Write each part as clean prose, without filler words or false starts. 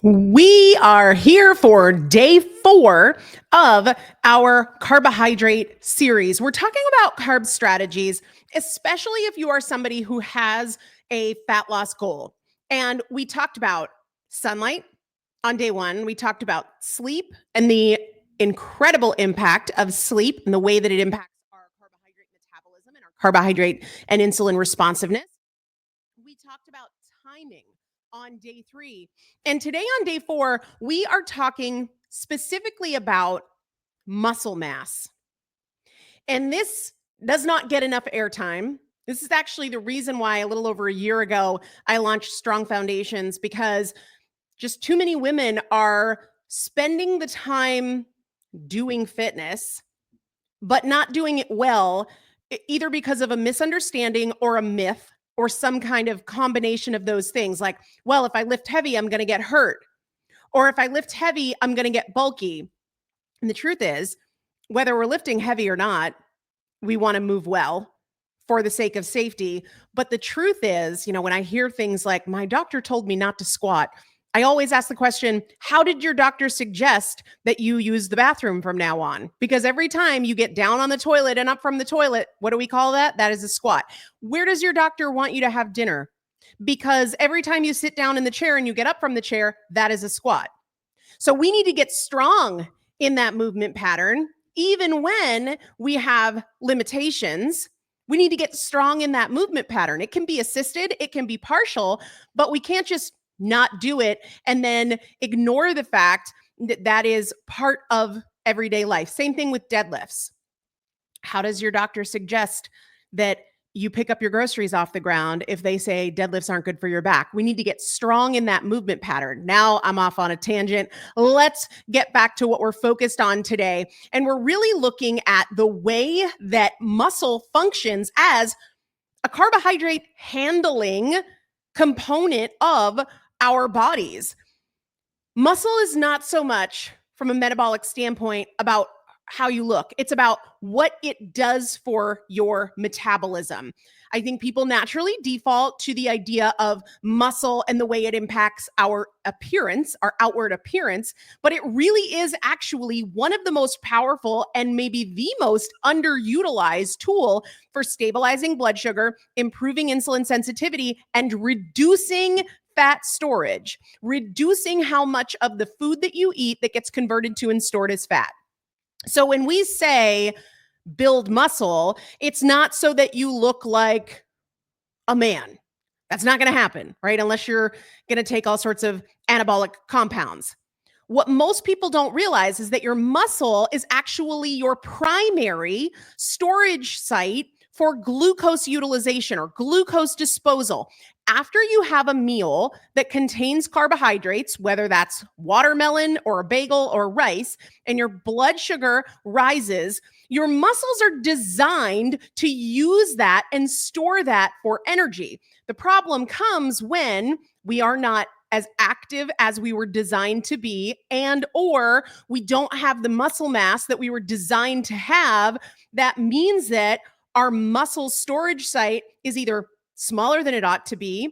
We are here for day 4 of our carbohydrate series. We're talking about carb strategies, especially if you are somebody who has a fat loss goal. And we talked about sunlight on day 1. We talked about sleep and the incredible impact of sleep and the way that it impacts our carbohydrate metabolism and our carbohydrate and insulin responsiveness. We talked about timing on day 3. And today on day 4, we are talking specifically about muscle mass. And this does not get enough airtime. This is actually the reason why a little over a year ago, I launched Strong Foundations, because just too many women are spending the time doing fitness, but not doing it well, either because of a misunderstanding or a myth or some kind of combination of those things. Like, well, if I lift heavy, I'm going to get hurt. Or if I lift heavy, I'm going to get bulky. And the truth is, whether we're lifting heavy or not, we want to move well for the sake of safety. But the truth is, when I hear things like, my doctor told me not to squat, I always ask the question, how did your doctor suggest that you use the bathroom from now on? Because every time you get down on the toilet and up from the toilet, what do we call that? That is a squat. Where does your doctor want you to have dinner? Because every time you sit down in the chair and you get up from the chair, that is a squat. So we need to get strong in that movement pattern. Even when we have limitations, we need to get strong in that movement pattern. It can be assisted, it can be partial, but we can't just not do it and then ignore the fact that that is part of everyday life. Same thing with deadlifts. How does your doctor suggest that you pick up your groceries off the ground if they say deadlifts aren't good for your back? We need to get strong in that movement pattern. Now I'm off on a tangent. Let's get back to what we're focused on today. And we're really looking at the way that muscle functions as a carbohydrate handling component of our bodies. Muscle is not so much, from a metabolic standpoint, about how you look. It's about what it does for your metabolism. I think people naturally default to the idea of muscle and the way it impacts our appearance, our outward appearance, but it really is actually one of the most powerful and maybe the most underutilized tool for stabilizing blood sugar, improving insulin sensitivity, and reducing fat storage, reducing how much of the food that you eat that gets converted to and stored as fat. So when we say build muscle, it's not so that you look like a man. That's not going to happen, right? Unless you're going to take all sorts of anabolic compounds. What most people don't realize is that your muscle is actually your primary storage site for glucose utilization or glucose disposal. After you have a meal that contains carbohydrates, whether that's watermelon or a bagel or rice, and your blood sugar rises, your muscles are designed to use that and store that for energy. The problem comes when we are not as active as we were designed to be, and or we don't have the muscle mass that we were designed to have. That means that our muscle storage site is either smaller than it ought to be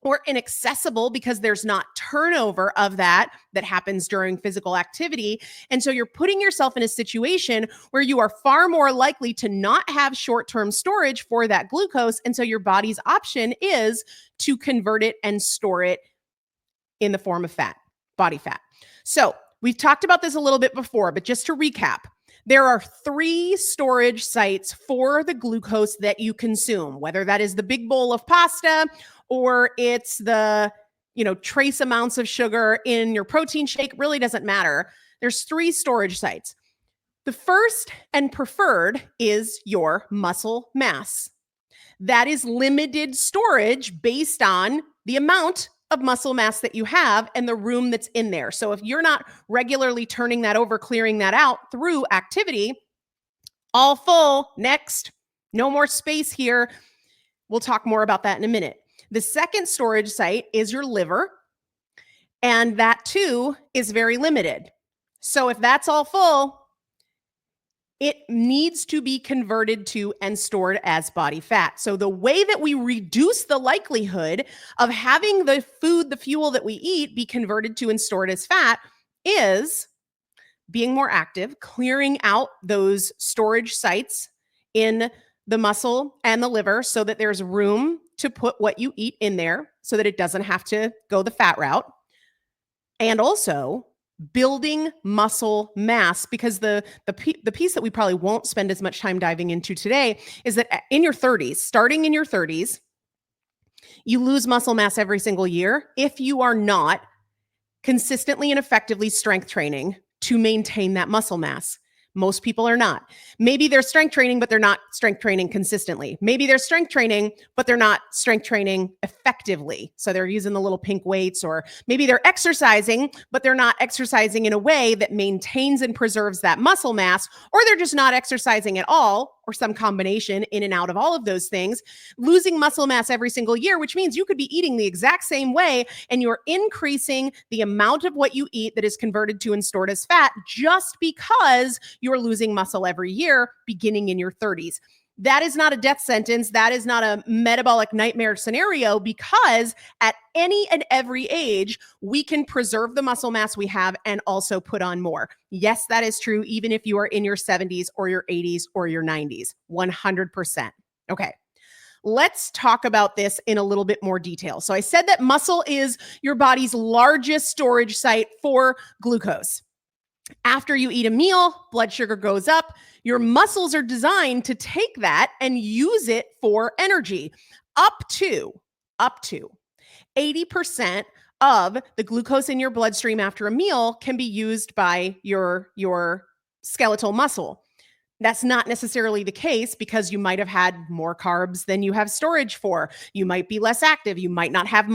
or inaccessible because there's not turnover of that happens during physical activity. And so you're putting yourself in a situation where you are far more likely to not have short-term storage for that glucose. And so your body's option is to convert it and store it in the form of fat, body fat. So we've talked about this a little bit before, but just to recap, there are 3 storage sites for the glucose that you consume, whether that is the big bowl of pasta or it's the, trace amounts of sugar in your protein shake, really doesn't matter. There's 3 storage sites. The first and preferred is your muscle mass. That is limited storage based on the amount of muscle mass that you have and the room that's in there. So if you're not regularly turning that over, clearing that out through activity, all full, next, no more space here. We'll talk more about that in a minute. The second storage site is your liver, and that too is very limited. So if that's all full, it needs to be converted to and stored as body fat. So the way that we reduce the likelihood of having the food, the fuel that we eat, be converted to and stored as fat is being more active, clearing out those storage sites in the muscle and the liver so that there's room to put what you eat in there so that it doesn't have to go the fat route. And also building muscle mass, because the piece that we probably won't spend as much time diving into today is that in your 30s, starting in your 30s, you lose muscle mass every single year if you are not consistently and effectively strength training to maintain that muscle mass. Most people are not. Maybe they're strength training, but they're not strength training consistently. Maybe they're strength training, but they're not strength training effectively. So they're using the little pink weights, or maybe they're exercising, but they're not exercising in a way that maintains and preserves that muscle mass, or they're just not exercising at all, or some combination in and out of all of those things, losing muscle mass every single year, which means you could be eating the exact same way and you're increasing the amount of what you eat that is converted to and stored as fat just because you're losing muscle every year beginning in your 30s. That is not a death sentence. That is not a metabolic nightmare scenario, because at any and every age, we can preserve the muscle mass we have and also put on more. Yes, that is true, even if you are in your 70s or your 80s or your 90s, 100%. Okay. Let's talk about this in a little bit more detail. So I said that muscle is your body's largest storage site for glucose. After you eat a meal, blood sugar goes up. Your muscles are designed to take that and use it for energy. Up to 80% of the glucose in your bloodstream after a meal can be used by your skeletal muscle. That's not necessarily the case, because you might have had more carbs than you have storage for. You might be less active. You might not have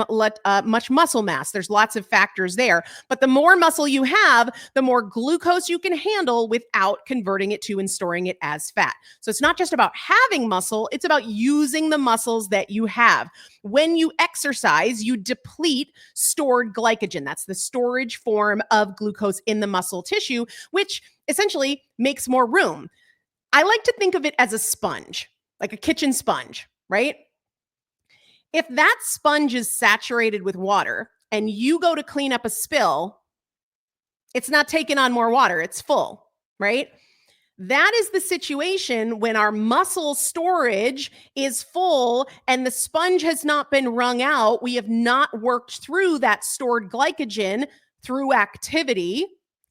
much muscle mass. There's lots of factors there. But the more muscle you have, the more glucose you can handle without converting it to and storing it as fat. So it's not just about having muscle. It's about using the muscles that you have. When you exercise, you deplete stored glycogen. That's the storage form of glucose in the muscle tissue, which essentially makes more room. I like to think of it as a sponge, like a kitchen sponge, right? If that sponge is saturated with water and you go to clean up a spill, it's not taking on more water, it's full, right? That is the situation when our muscle storage is full and the sponge has not been wrung out. We have not worked through that stored glycogen through activity,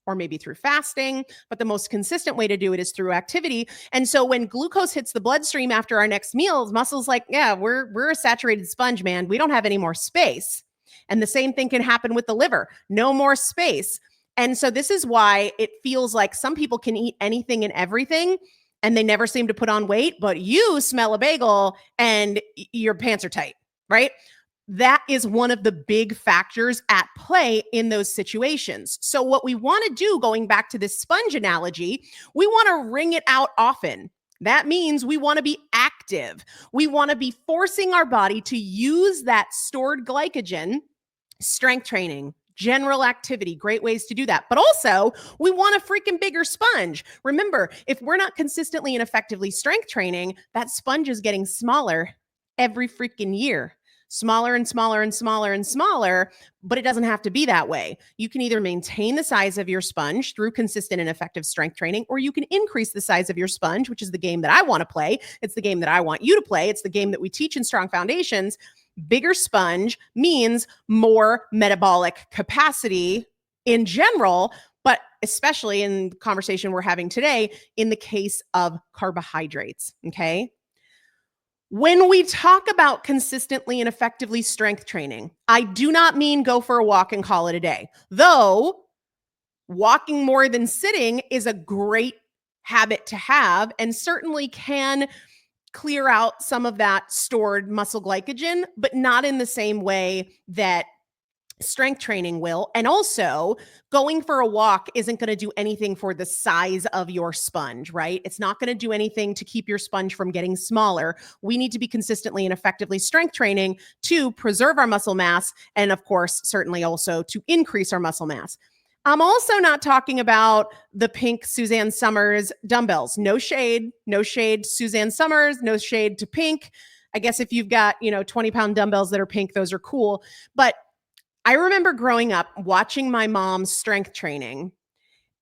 or maybe through fasting, but the most consistent way to do it is through activity. And so when glucose hits the bloodstream after our next meal, muscle's like, yeah, we're a saturated sponge, man. We don't have any more space. And the same thing can happen with the liver. No more space. And so this is why it feels like some people can eat anything and everything and they never seem to put on weight, but you smell a bagel and your pants are tight, right? That is one of the big factors at play in those situations. So what we want to do, going back to this sponge analogy, we want to wring it out often. That means we want to be active. We want to be forcing our body to use that stored glycogen. Strength training, general activity, great ways to do that. But also, we want a freaking bigger sponge. Remember, if we're not consistently and effectively strength training, that sponge is getting smaller every freaking year. Smaller and smaller and smaller and smaller, but it doesn't have to be that way. You can either maintain the size of your sponge through consistent and effective strength training, or you can increase the size of your sponge, which is the game that I want to play. It's the game that I want you to play. It's the game that we teach in Strong Foundations. Bigger sponge means more metabolic capacity in general, but especially in the conversation we're having today, in the case of carbohydrates, okay? When we talk about consistently and effectively strength training, I do not mean go for a walk and call it a day. Though walking more than sitting is a great habit to have and certainly can clear out some of that stored muscle glycogen, but not in the same way that strength training will. And also, going for a walk isn't going to do anything for the size of your sponge, right? It's not going to do anything to keep your sponge from getting smaller. We need to be consistently and effectively strength training to preserve our muscle mass, and of course, certainly also to increase our muscle mass. I'm also not talking about the pink Suzanne Summers dumbbells. No shade, no shade, Suzanne Summers, no shade to pink. I guess if you've got, 20-pound dumbbells that are pink, those are cool. But I remember growing up watching my mom's strength training,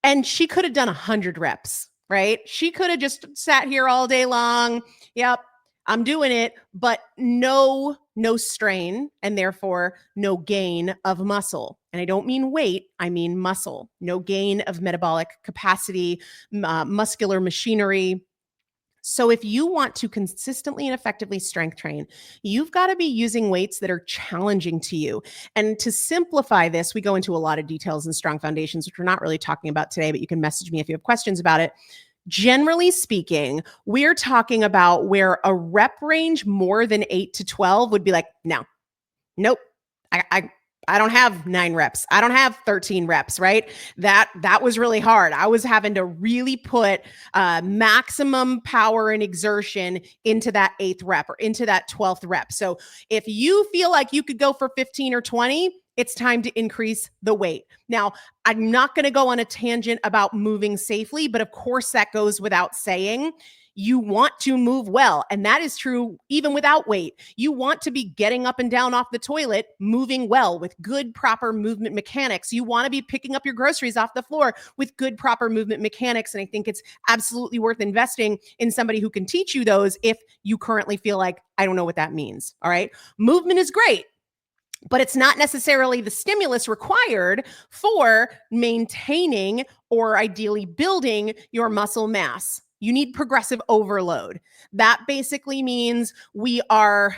and she could have done 100 reps, right? She could have just sat here all day long. Yep, I'm doing it, but no strain, and therefore no gain of muscle. And I don't mean weight, I mean muscle. No gain of metabolic capacity, muscular machinery. So if you want to consistently and effectively strength train, you've got to be using weights that are challenging to you. And to simplify this, we go into a lot of details in Strong Foundations, which we're not really talking about today, but you can message me if you have questions about it. Generally speaking, we're talking about where a rep range more than 8 to 12 would be like, no, nope. I don't have 9 reps. I don't have 13 reps, right? That was really hard. I was having to really put maximum power and exertion into that 8th rep or into that 12th rep. So if you feel like you could go for 15 or 20, it's time to increase the weight. Now, I'm not going to go on a tangent about moving safely, but of course that goes without saying. You want to move well. And that is true even without weight. You want to be getting up and down off the toilet, moving well with good, proper movement mechanics. You want to be picking up your groceries off the floor with good, proper movement mechanics. And I think it's absolutely worth investing in somebody who can teach you those if you currently feel like, I don't know what that means. All right. Movement is great, but it's not necessarily the stimulus required for maintaining or ideally building your muscle mass. You need progressive overload. That basically means we are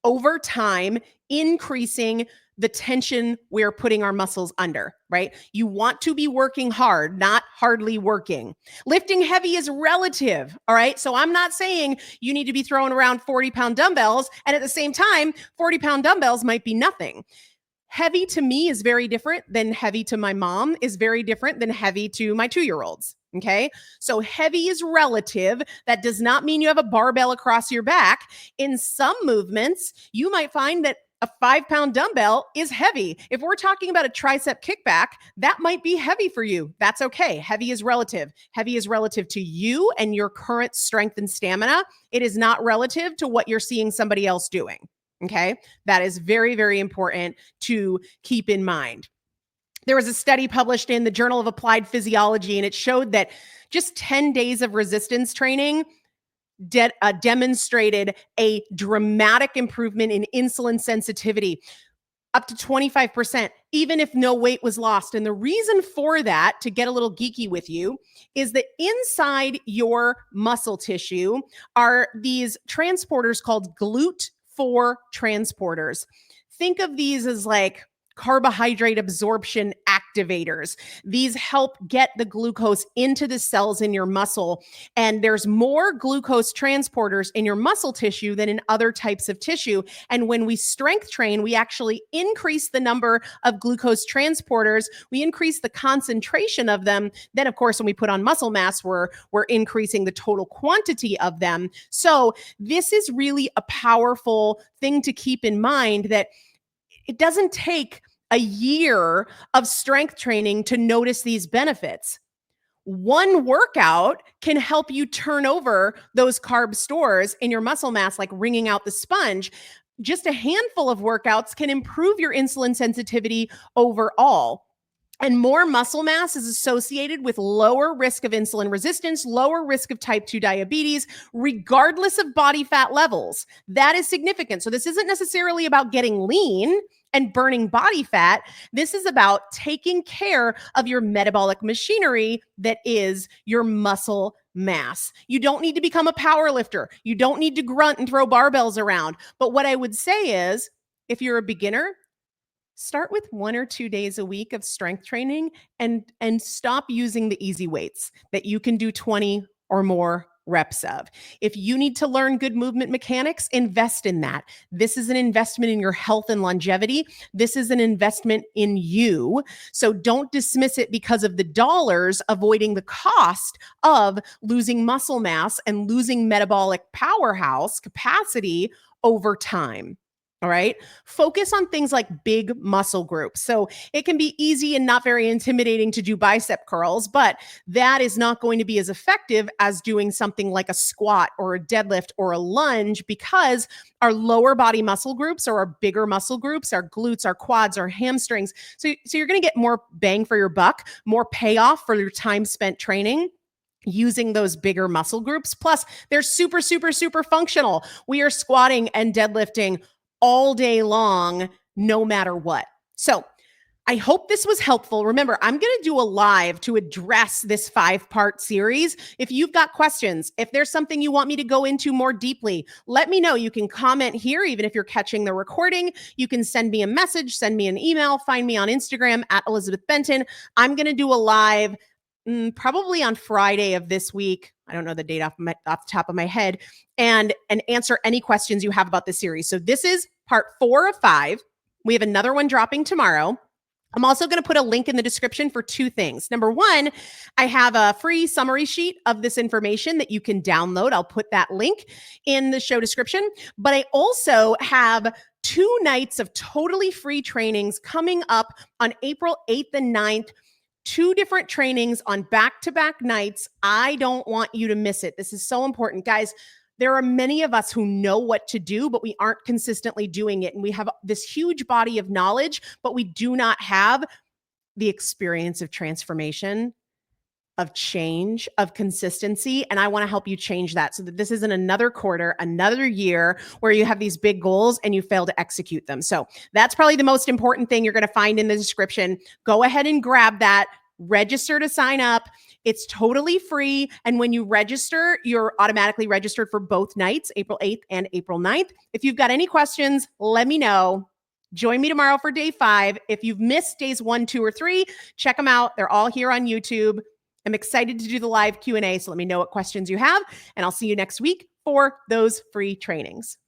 over time increasing the tension we're putting our muscles under, right? You want to be working hard, not hardly working. Lifting heavy is relative, all right? So I'm not saying you need to be throwing around 40-pound dumbbells, and at the same time, 40-pound dumbbells might be nothing. Heavy to me is very different than heavy to my mom is very different than heavy to my 2-year-olds. Okay. So heavy is relative. That does not mean you have a barbell across your back. In some movements, you might find that a 5-pound dumbbell is heavy. If we're talking about a tricep kickback, that might be heavy for you. That's okay. Heavy is relative. Heavy is relative to you and your current strength and stamina. It is not relative to what you're seeing somebody else doing. Okay. That is very, very important to keep in mind. There was a study published in the Journal of Applied Physiology, and it showed that just 10 days of resistance training demonstrated a dramatic improvement in insulin sensitivity, up to 25%, even if no weight was lost. And the reason for that, to get a little geeky with you, is that inside your muscle tissue are these transporters called GLUT4 transporters. Think of these as like carbohydrate absorption activators. These help get the glucose into the cells in your muscle. And there's more glucose transporters in your muscle tissue than in other types of tissue. And when we strength train, we actually increase the number of glucose transporters. We increase the concentration of them. Then, of course, when we put on muscle mass, we're increasing the total quantity of them. So this is really a powerful thing to keep in mind, that it doesn't take a year of strength training to notice these benefits. One workout can help you turn over those carb stores in your muscle mass, like wringing out the sponge. Just a handful of workouts can improve your insulin sensitivity overall. And more muscle mass is associated with lower risk of insulin resistance, lower risk of type 2 diabetes, regardless of body fat levels. That is significant. So this isn't necessarily about getting lean and burning body fat. This is about taking care of your metabolic machinery that is your muscle mass. You don't need to become a power lifter. You don't need to grunt and throw barbells around. But what I would say is, if you're a beginner, start with 1 or 2 days a week of strength training and stop using the easy weights that you can do 20 or more reps of. If you need to learn good movement mechanics, invest in that. This is an investment in your health and longevity. This is an investment in you. So don't dismiss it because of the dollars, avoiding the cost of losing muscle mass and losing metabolic powerhouse capacity over time. All right. Focus on things like big muscle groups. So it can be easy and not very intimidating to do bicep curls, but that is not going to be as effective as doing something like a squat or a deadlift or a lunge, because our lower body muscle groups or our bigger muscle groups, our glutes, our quads, our hamstrings. So you're going to get more bang for your buck, more payoff for your time spent training using those bigger muscle groups. Plus, they're super, super, super functional. We are squatting and deadlifting all day long, no matter what. So I hope this was helpful. Remember, I'm going to do a live to address this 5-part series. If you've got questions, if there's something you want me to go into more deeply, let me know. You can comment here, even if you're catching the recording. You can send me a message, send me an email, find me on Instagram at Elizabeth Benton. I'm going to do a live probably on Friday of this week. I don't know the date off the top of my head, and answer any questions you have about this series. So this is part 4 of 5. We have another one dropping tomorrow. I'm also going to put a link in the description for 2 things. Number 1, I have a free summary sheet of this information that you can download. I'll put that link in the show description. But I also have 2 nights of totally free trainings coming up on April 8th and 9th. 2 different trainings on back-to-back nights. I don't want you to miss it. This is so important. Guys, there are many of us who know what to do, but we aren't consistently doing it. And we have this huge body of knowledge, but we do not have the experience of transformation, of change, of consistency. And I want to help you change that so that this isn't another quarter, another year where you have these big goals and you fail to execute them. So that's probably the most important thing you're going to find in the description. Go ahead and grab that, register to sign up. It's totally free. And when you register, you're automatically registered for both nights, April 8th and April 9th. If you've got any questions, let me know. Join me tomorrow for day 5. If you've missed days 1, 2, or 3, check them out. They're all here on YouTube. I'm excited to do the live Q&A, so let me know what questions you have, and I'll see you next week for those free trainings.